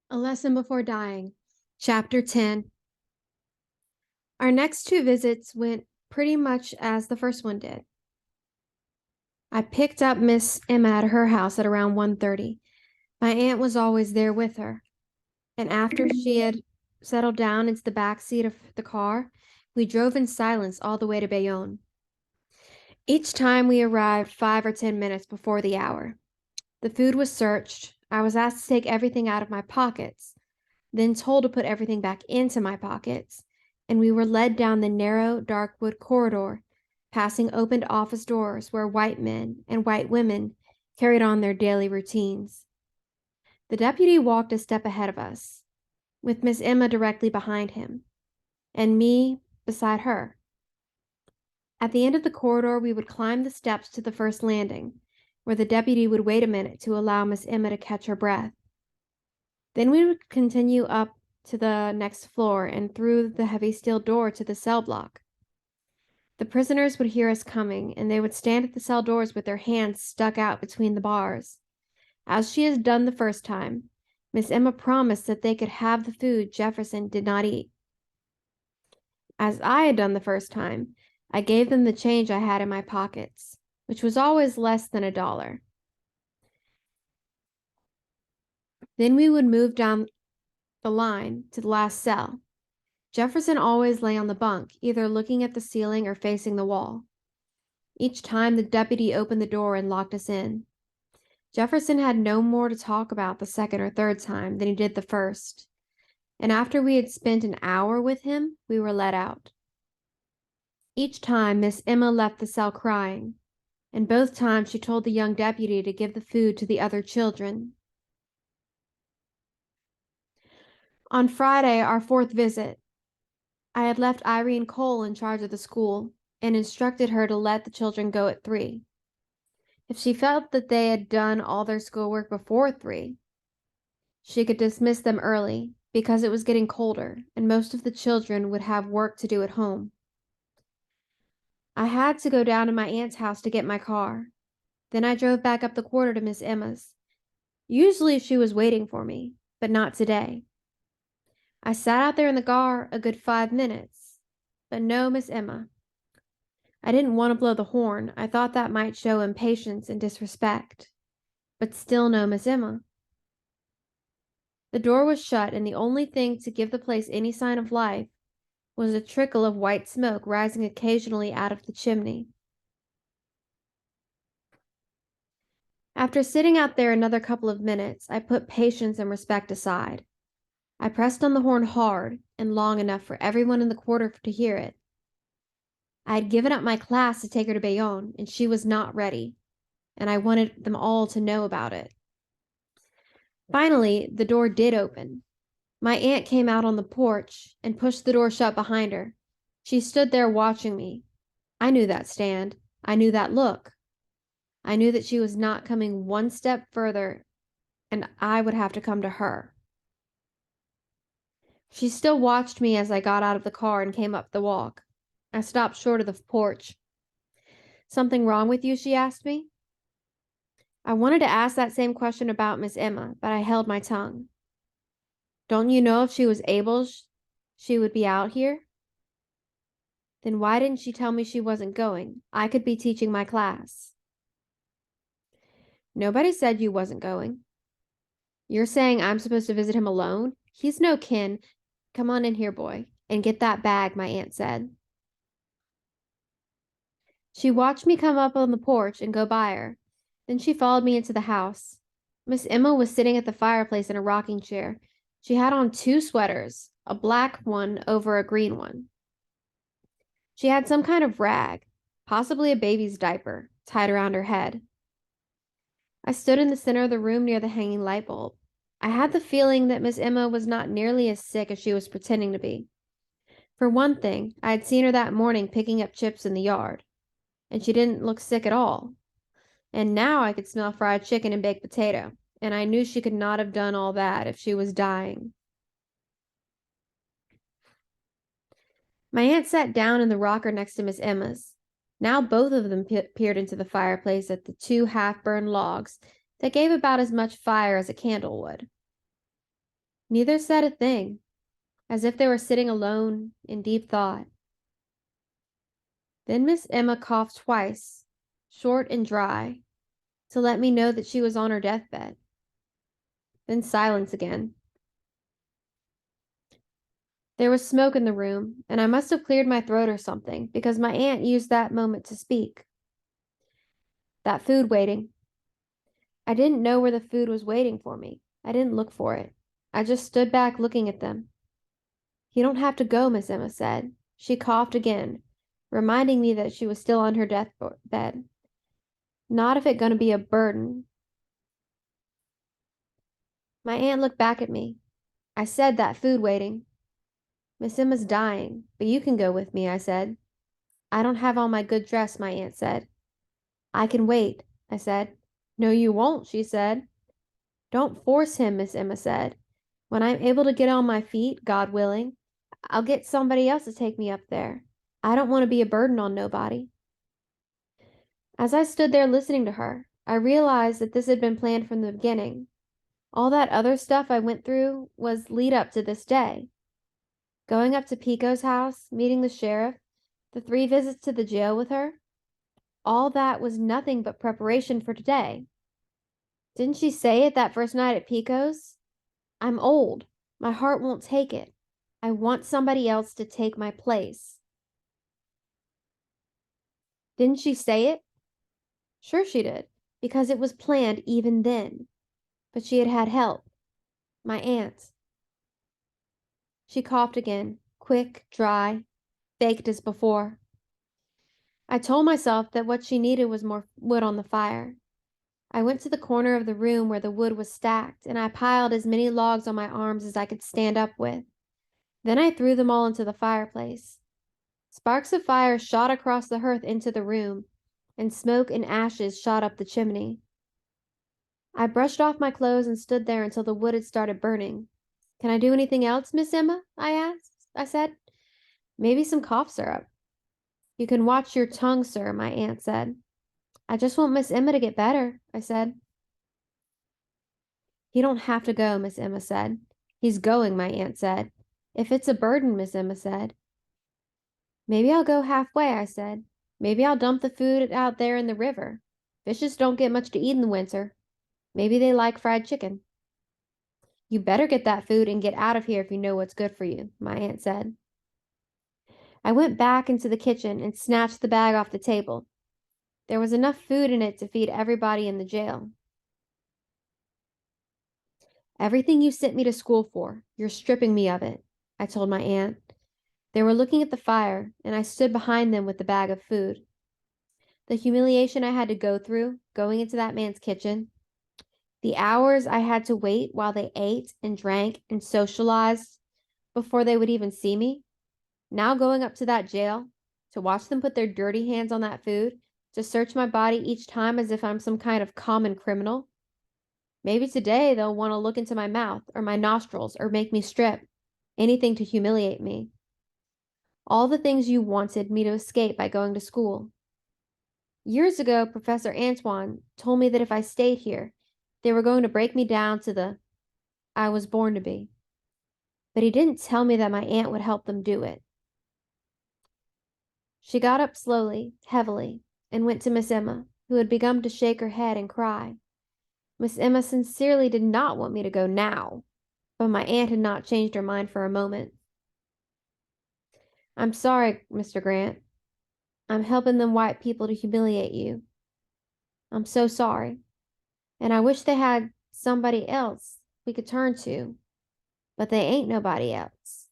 A Lesson Before Dying, Chapter 10. Our next two visits went pretty much as the first one did. I picked up Miss Emma at her house at around 1:30. My aunt was always there with her, and after she had settled down into the back seat of the car, we drove in silence all the way to Bayonne. Each time we arrived 5 or 10 minutes before the hour. The food was searched. I was asked to take everything out of my pockets, then told to put everything back into my pockets, and we were led down the narrow, dark wood corridor, passing opened office doors where white men and white women carried on their daily routines. The deputy walked a step ahead of us, with Miss Emma directly behind him, and me beside her. At the end of the corridor, we would climb the steps to the first landing, where the deputy would wait a minute to allow Miss Emma to catch her breath. Then we would continue up to the next floor and through the heavy steel door to the cell block. The prisoners would hear us coming, and they would stand at the cell doors with their hands stuck out between the bars. As she had done the first time, Miss Emma promised that they could have the food Jefferson did not eat. As I had done the first time, I gave them the change I had in my pockets, which was always less than $1. Then we would move down the line to the last cell. Jefferson always lay on the bunk, either looking at the ceiling or facing the wall. Each time the deputy opened the door and locked us in. Jefferson had no more to talk about the second or third time than he did the first, and after we had spent an hour with him, we were let out. Each time Miss Emma left the cell crying, and both times she told the young deputy to give the food to the other children. On Friday, our fourth visit, I had left Irene Cole in charge of the school and instructed her to let the children go at 3. If she felt that they had done all their schoolwork before 3, she could dismiss them early because it was getting colder and most of the children would have work to do at home. I had to go down to my aunt's house to get my car. Then I drove back up the quarter to Miss Emma's. Usually she was waiting for me, but not today. I sat out there in the car a good 5 minutes, but no Miss Emma. I didn't want to blow the horn. I thought that might show impatience and disrespect. But still no Miss Emma. The door was shut, and the only thing to give the place any sign of life was a trickle of white smoke rising occasionally out of the chimney. After sitting out there another couple of minutes, I put patience and respect aside. I pressed on the horn hard and long enough for everyone in the quarter to hear it. I had given up my class to take her to Bayonne, and she was not ready, and I wanted them all to know about it. Finally, the door did open. My aunt came out on the porch and pushed the door shut behind her. She stood there watching me. I knew that stand. I knew that look. I knew that she was not coming one step further, and I would have to come to her. She still watched me as I got out of the car and came up the walk. I stopped short of the porch. "Something wrong with you?" she asked me. I wanted to ask that same question about Miss Emma, but I held my tongue. "Don't you know if she was able, she would be out here?" "Then why didn't she tell me she wasn't going? I could be teaching my class." "Nobody said you wasn't going." "You're saying I'm supposed to visit him alone? He's no kin. Come on in here, boy, and get that bag," my aunt said. She watched me come up on the porch and go by her. Then she followed me into the house. Miss Emma was sitting at the fireplace in a rocking chair. She had on 2 sweaters, a black one over a green one. She had some kind of rag, possibly a baby's diaper, tied around her head. I stood in the center of the room near the hanging light bulb. I had the feeling that Miss Emma was not nearly as sick as she was pretending to be. For one thing, I had seen her that morning picking up chips in the yard, and she didn't look sick at all. And now I could smell fried chicken and baked potato, and I knew she could not have done all that if she was dying. My aunt sat down in the rocker next to Miss Emma's. Now both of them peered into the fireplace at the 2 half-burned logs that gave about as much fire as a candle would. Neither said a thing, as if they were sitting alone in deep thought. Then Miss Emma coughed twice, short and dry, to let me know that she was on her deathbed. Then silence again. There was smoke in the room, and I must have cleared my throat or something, because my aunt used that moment to speak. That food waiting. I didn't know where the food was waiting for me. I didn't look for it. I just stood back looking at them. You don't have to go, Miss Emma said. She coughed again, reminding me that she was still on her deathbed. Not if it gonna be a burden. My aunt looked back at me. I said that food waiting. Miss Emma's dying, but you can go with me, I said. I don't have on my good dress, my aunt said. I can wait, I said. No, you won't, she said. Don't force him, Miss Emma said. When I'm able to get on my feet, God willing, I'll get somebody else to take me up there. I don't want to be a burden on nobody. As I stood there listening to her, I realized that this had been planned from the beginning. All that other stuff I went through was lead up to this day. Going up to Pico's house, meeting the sheriff, the 3 visits to the jail with her, all that was nothing but preparation for today. Didn't she say it that first night at Pico's? I'm old. My heart won't take it. I want somebody else to take my place. Didn't she say it? Sure she did, because it was planned even then. But she had had help. My aunt. She coughed again, quick, dry, baked as before. I told myself that what she needed was more wood on the fire. I went to the corner of the room where the wood was stacked, and I piled as many logs on my arms as I could stand up with. Then I threw them all into the fireplace. Sparks of fire shot across the hearth into the room, and smoke and ashes shot up the chimney. I brushed off my clothes and stood there until the wood had started burning. Can I do anything else, Miss Emma? I said. Maybe some cough syrup. You can watch your tongue, sir, my aunt said. I just want Miss Emma to get better, I said. You don't have to go, Miss Emma said. He's going, my aunt said. If it's a burden, Miss Emma said. Maybe I'll go halfway, I said. Maybe I'll dump the food out there in the river. Fishes don't get much to eat in the winter. Maybe they like fried chicken. You better get that food and get out of here if you know what's good for you, my aunt said. I went back into the kitchen and snatched the bag off the table. There was enough food in it to feed everybody in the jail. Everything you sent me to school for, you're stripping me of it, I told my aunt. They were looking at the fire, and I stood behind them with the bag of food. The humiliation I had to go through, going into that man's kitchen, the hours I had to wait while they ate and drank and socialized before they would even see me, now going up to that jail, to watch them put their dirty hands on that food, to search my body each time as if I'm some kind of common criminal. Maybe today they'll want to look into my mouth or my nostrils or make me strip. Anything to humiliate me. All the things you wanted me to escape by going to school. Years ago, Professor Antoine told me that if I stayed here, they were going to break me down to the I was born to be. But he didn't tell me that my aunt would help them do it. She got up slowly, heavily, and went to Miss Emma, who had begun to shake her head and cry. Miss Emma sincerely did not want me to go now, but my aunt had not changed her mind for a moment. I'm sorry, Mr. Grant. I'm helping them white people to humiliate you. I'm so sorry. And I wish they had somebody else we could turn to, but they ain't nobody else.